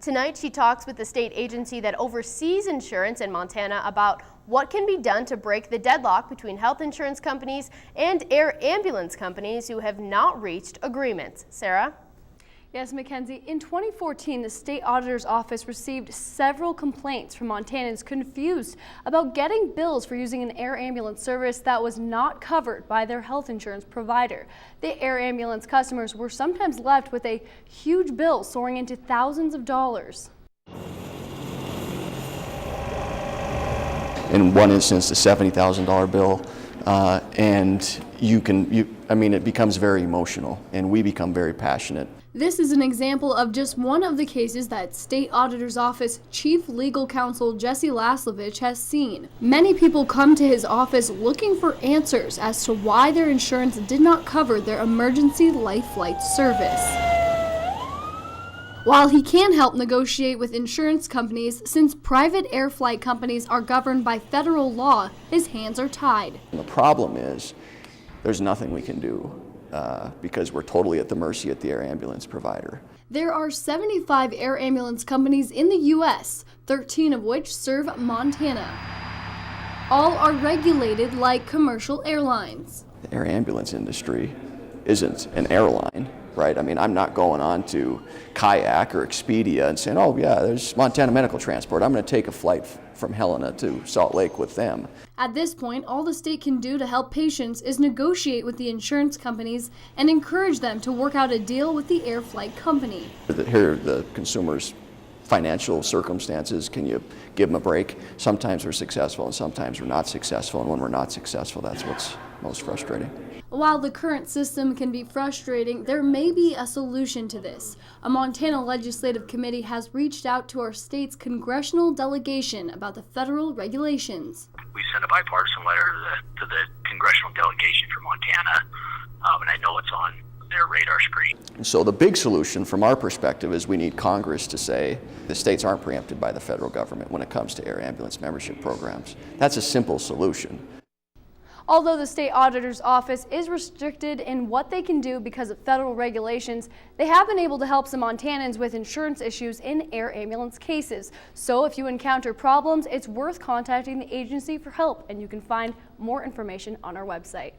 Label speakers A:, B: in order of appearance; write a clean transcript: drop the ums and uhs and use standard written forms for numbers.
A: Tonight, she talks with the state agency that oversees insurance in Montana about what can be done to break the deadlock between health insurance companies and air ambulance companies who have not reached agreements. Sarah?
B: Yes, Mackenzie. In 2014, the state auditor's office received several complaints from Montanans confused about getting bills for using an air ambulance service that was not covered by their health insurance provider. The air ambulance customers were sometimes left with a huge bill soaring into thousands of dollars.
C: In one instance, a $70,000 bill, and it becomes very emotional, and we become very passionate.
B: This is an example of just one of the cases that State Auditor's Office Chief Legal Counsel Jesse Laslovich has seen. Many people come to his office looking for answers as to why their insurance did not cover their emergency life flight service. While he can help negotiate with insurance companies, since private air flight companies are governed by federal law, his hands are tied.
C: And the problem is there's nothing we can do. Because we're totally at the mercy of the air ambulance provider.
B: There are 75 air ambulance companies in the U.S., 13 of which serve Montana. All are regulated like commercial airlines.
C: The air ambulance industry isn't an airline, right? I mean, I'm not going on to Kayak or Expedia and saying, oh yeah, there's Montana Medical Transport. I'm going to take a flight from Helena to Salt Lake with them.
B: At this point, all the state can do to help patients is negotiate with the insurance companies and encourage them to work out a deal with the air flight company.
C: Here are the consumer's financial circumstances. Can you give them a break? Sometimes we're successful and sometimes we're not successful, and when we're not successful, that's what's most frustrating.
B: While the current system can be frustrating, there may be a solution to this. A Montana legislative committee has reached out to our state's congressional delegation about the federal regulations.
D: We sent a bipartisan letter to the congressional delegation for Montana, and I know it's on their radar screen.
C: So the big solution from our perspective is we need Congress to say the states aren't preempted by the federal government when it comes to air ambulance membership programs. That's a simple solution.
B: Although the state auditor's office is restricted in what they can do because of federal regulations, they have been able to help some Montanans with insurance issues in air ambulance cases. So if you encounter problems, it's worth contacting the agency for help, and you can find more information on our website.